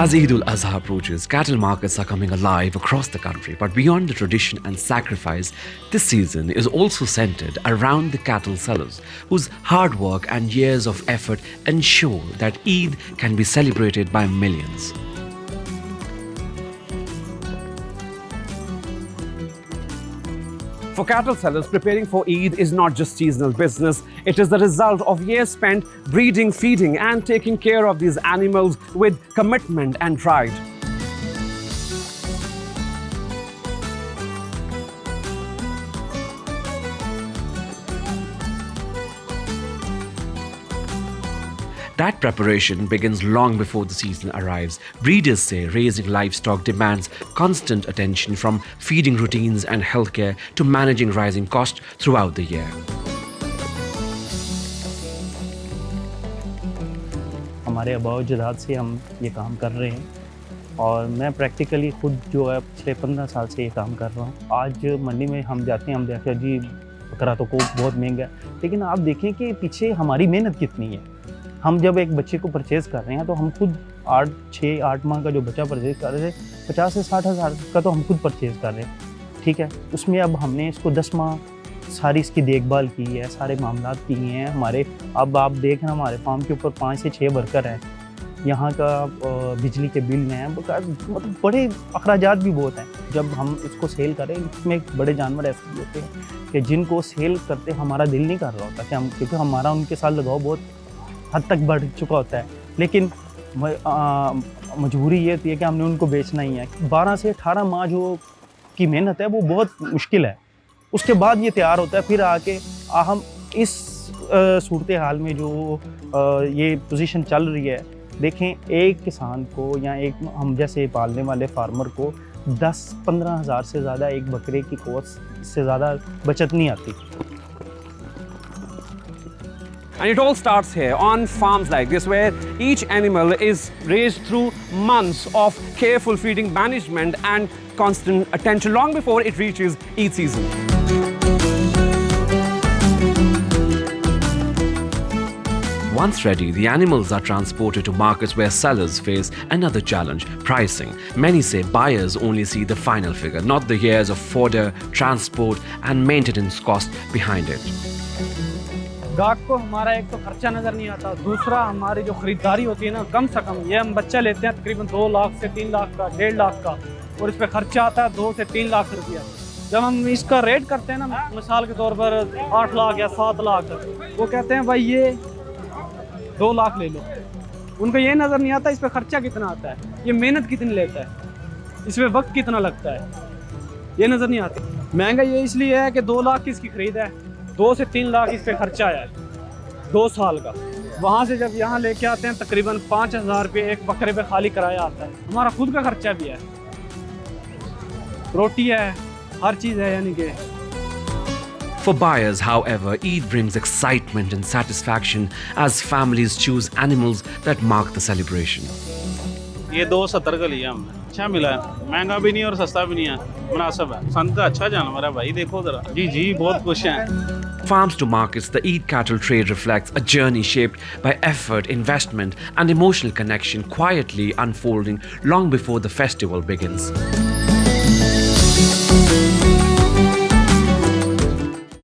As Eid al-Adha approaches, cattle markets are coming alive across the country. But beyond the tradition and sacrifice, this season is also centered around the cattle sellers, whose hard work and years of effort ensure that Eid can be celebrated by millions. For cattle sellers, preparing for Eid is not just seasonal business. It is the result of years spent breeding, feeding, and taking care of these animals with commitment and pride. That preparation begins long before the season arrives. Breeders say raising livestock demands constant attention, from feeding routines and healthcare to managing rising costs throughout the year. हमारे अबाउजदाद से हम ये काम कर रहे हैं और मैं प्रैक्टिकली खुद जो है पिछले 15 साल से ये काम कर रहा हूँ। आज मंडी में हम जाते हैं, हम देखते हैं जी बकरा तो को बहुत महंगा है, लेकिन आप देखें कि पीछे हमारी मेहनत कितनी है। हम जब एक बच्चे को परचेज़ कर रहे हैं तो हम खुद 6-8 माह का जो बच्चा परचेज़ कर रहे थे 50 से 60 हज़ार का तो हम खुद परचेज़ कर रहे हैं, ठीक है। उसमें अब हमने इसको 10 माह सारी इसकी देखभाल की है, सारे मामलात किए हैं हमारे। अब आप देख रहे हैं हमारे फार्म के ऊपर 5 से 6 वर्कर हैं, यहाँ का बिजली के बिल में है, मतलब बड़े अखराजात भी बहुत हैं। जब हम इसको सेल करें, इसमें बड़े जानवर ऐसे भी होते हैं कि जिनको सेल करते हमारा दिल नहीं कर रहा होता कि हम, क्योंकि हमारा उनके साथ लगाव बहुत हद तक बढ़ चुका होता है, लेकिन मजबूरी ये होती है कि हमने उनको बेचना ही है। 12 से 18 माह जो की मेहनत है वो बहुत मुश्किल है, उसके बाद ये तैयार होता है। फिर आके हम इस सूरत हाल में जो ये पोजीशन चल रही है, देखें एक किसान को या एक हम जैसे पालने वाले फार्मर को 10-15 हज़ार से ज़्यादा एक बकरे की कॉस्ट से ज़्यादा बचत नहीं आती। And it all starts here on farms like this, where each animal is raised through months of careful feeding, management and constant attention long before it reaches Eid season. Once ready, the animals are transported to markets where sellers face another challenge: pricing. Many say buyers only see the final figure, not the years of fodder, transport and maintenance cost behind it. गाहक को हमारा एक तो खर्चा नज़र नहीं आता, दूसरा हमारी जो ख़रीदारी होती है ना, कम से कम ये हम बच्चा लेते हैं तकरीबन 2 लाख से 3 लाख का, 1.5 लाख का, और इस पर खर्चा आता है 2 से 3 लाख रुपया। जब हम इसका रेट करते हैं ना, मिसाल के तौर पर 8 लाख या 7 लाख, वो कहते हैं भाई ये 2 लाख ले लो। उनको ये नज़र नहीं आता इस पर खर्चा कितना आता है, ये मेहनत कितनी लेता है, इस पर वक्त कितना लगता है, ये नज़र नहीं आती। महंगा ये इसलिए है कि 2 लाख की इसकी खरीद है, 2 से 3 लाख इस पे खर्चा आया है 2 साल का। वहाँ से जब यहाँ लेके आते हैं तकरीबन 5,000 रुपये एक बकरे पे खाली किराया आता है। हमारा खुद का खर्चा भी है, रोटी है, हर चीज़ है, यानी कि। For buyers, however, Eid brings excitement and satisfaction as families choose animals that mark the celebration. ये 270 का लिया हमने, अच्छा मिला है, महंगा भी नहीं और सस्ता भी नहीं है, मुनासिब है। पसंद का अच्छा जानवर है भाई, देखो जरा। जी बहुत खुश हैं। Farms to markets, the Eid cattle trade reflects a journey shaped by effort, investment and emotional connection, quietly unfolding long before the festival begins.